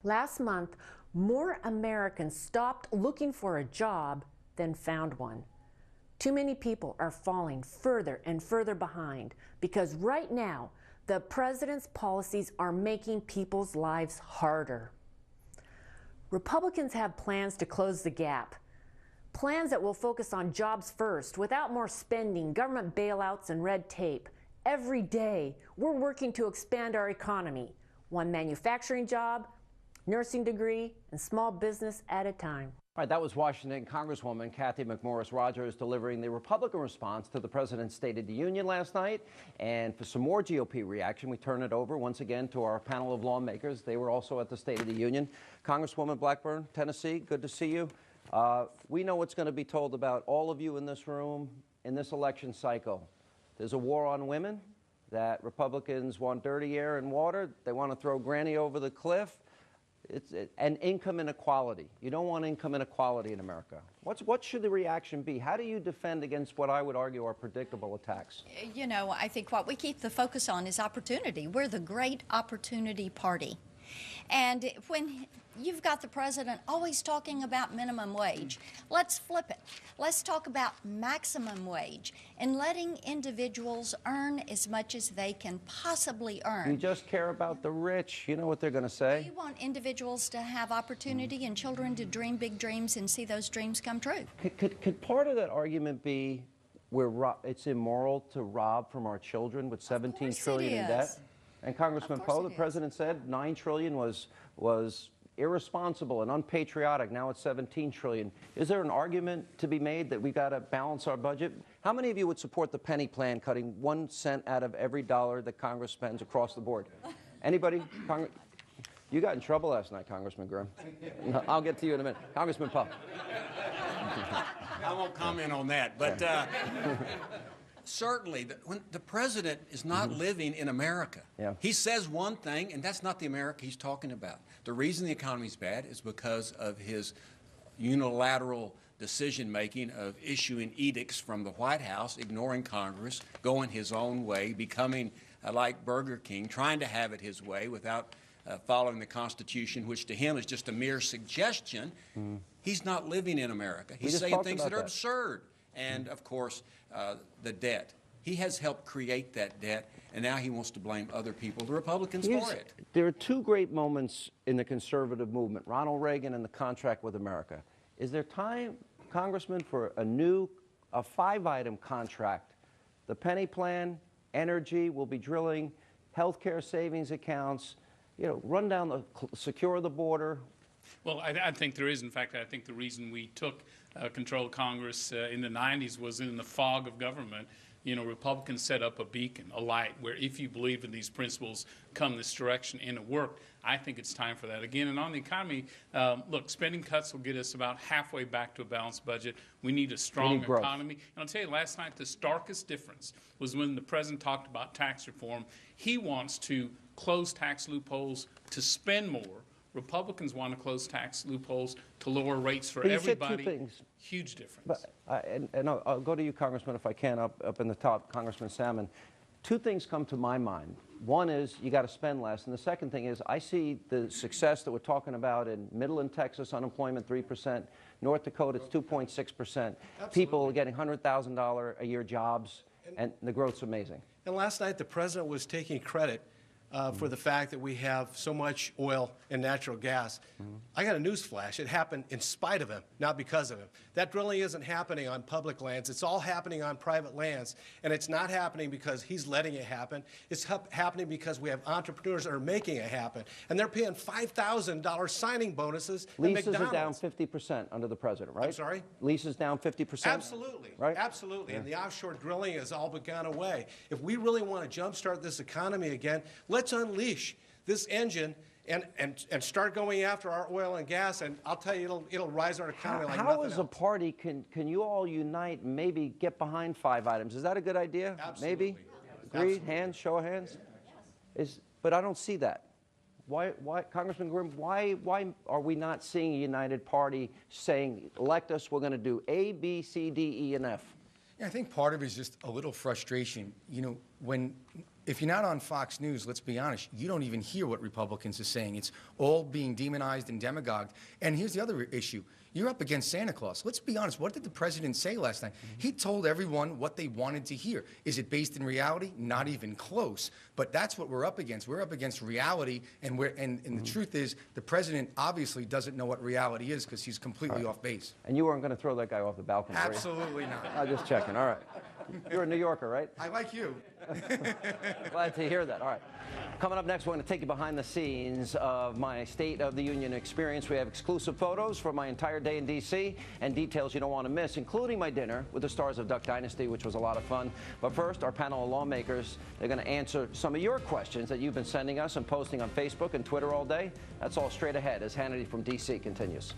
Last month, more Americans stopped looking for a job than found one. Too many people are falling further and further behind because right now, the president's policies are making people's lives harder. Republicans have plans to close the gap. Plans that will focus on jobs first, without more spending, government bailouts, and red tape. Every day, we're working to expand our economy, one manufacturing job, nursing degree, and small business at a time. All right, that was Washington Congresswoman Cathy McMorris Rodgers delivering the Republican response to the President's State of the Union last night. And for some more GOP reaction, we turn it over once again to our panel of lawmakers. They were also at the State of the Union. Congresswoman Blackburn, Tennessee, good to see you. We know what's going to be told about all of you in this room in this election cycle. There's a war on women, that Republicans want dirty air and water. They want to throw Granny over the cliff. And income inequality. You don't want income inequality in America. What should the reaction be? How do you defend against what I would argue are predictable attacks? You know, I think what we keep the focus on is opportunity. We're the great opportunity party. And when you've got the president always talking about minimum wage, let's flip it. Let's talk about maximum wage and letting individuals earn as much as they can possibly earn. You just care about the rich. You know what they're going to say. We want individuals to have opportunity and children to dream big dreams and see those dreams come true. Could part of that argument be where it's immoral to rob from our children with $17 trillion in debt? And Congressman Poe, the president said $9 trillion was irresponsible and unpatriotic. Now it's $17 trillion. Is there an argument to be made that we've got to balance our budget? How many of you would support the penny plan, cutting 1 cent out of every dollar that Congress spends across the board? Anybody? You got in trouble last night, Congressman Grimm. No, I'll get to you in a minute. Congressman Poe. I won't comment on that, but certainly, when the president is not living in America. Yeah. He says one thing, and that's not the America he's talking about. The reason the economy's bad is because of his unilateral decision-making of issuing edicts from the White House, ignoring Congress, going his own way, becoming like Burger King, trying to have it his way without following the Constitution, which to him is just a mere suggestion. He's not living in America. He's saying things that are absurd. And, of course, the debt. He has helped create that debt, and now he wants to blame other people, the Republicans, for it. There are two great moments in the conservative movement, Ronald Reagan and the contract with America. Is there time, Congressman, for a 5-item contract? The penny plan, energy, we'll be drilling, health care savings accounts, run down secure the border. Well, I think there is. In fact, I think the reason we took control of Congress in the 90s was in the fog of government. Republicans set up a beacon, a light, where if you believe in these principles, come this direction, and it worked. I think it's time for that again. And on the economy, look, spending cuts will get us about halfway back to a balanced budget. We need a strong economy. And I'll tell you, last night, the starkest difference was when the president talked about tax reform. He wants to close tax loopholes to spend more. Republicans want to close tax loopholes to lower rates for everybody. You said 2 things. Huge difference. But, and I'll go to you, Congressman, if I can, up in the top, Congressman Salmon. 2 things come to my mind. One is you got to spend less, and the second thing is I see the success that we're talking about in Midland, Texas, unemployment 3%, North Dakota it's 2.6%. People getting $100,000 a year jobs, and the growth's amazing. And last night the president was taking credit for the fact that we have so much oil and natural gas. I got a news flash. It happened in spite of him, not because of him. That drilling isn't happening on public lands. It's all happening on private lands. And it's not happening because he's letting it happen. It's happening because we have entrepreneurs that are making it happen. And they're paying $5,000 signing bonuses at McDonald's. Leases are down 50% under the president, right? I'm sorry? Leases down 50%? Absolutely. Right? Absolutely. Yeah. And the offshore drilling has all but gone away. If we really want to jumpstart this economy again, let's unleash this engine and start going after our oil and gas, and I'll tell you, it'll rise our economy like nothing else. How as a party can you all unite and maybe get behind 5 items? Is that a good idea? Absolutely. Maybe? Agreed? Hands, show of hands? But I don't see that. Why, Congressman Grimm, why are we not seeing a united party saying, elect us, we're going to do A, B, C, D, E, and F? Yeah, I think part of it is just a little frustration. When if you're not on Fox News, let's be honest, you don't even hear what Republicans are saying. It's all being demonized and demagogued. And here's the other issue. You're up against Santa Claus. Let's be honest. What did the president say last night? He told everyone what they wanted to hear. Is it based in reality? Not even close. But that's what we're up against. We're up against reality, and the truth is the president obviously doesn't know what reality is because he's completely off base. And you weren't going to throw that guy off the balcony, were you? Absolutely not. I'm just checking. All right. You're a New Yorker, right? I like you. Glad to hear that. All right. Coming up next, we're going to take you behind the scenes of my State of the Union experience. We have exclusive photos from my entire day in D.C. and details you don't want to miss, including my dinner with the stars of Duck Dynasty, which was a lot of fun. But first, our panel of lawmakers, they're going to answer some of your questions that you've been sending us and posting on Facebook and Twitter all day. That's all straight ahead as Hannity from D.C. continues.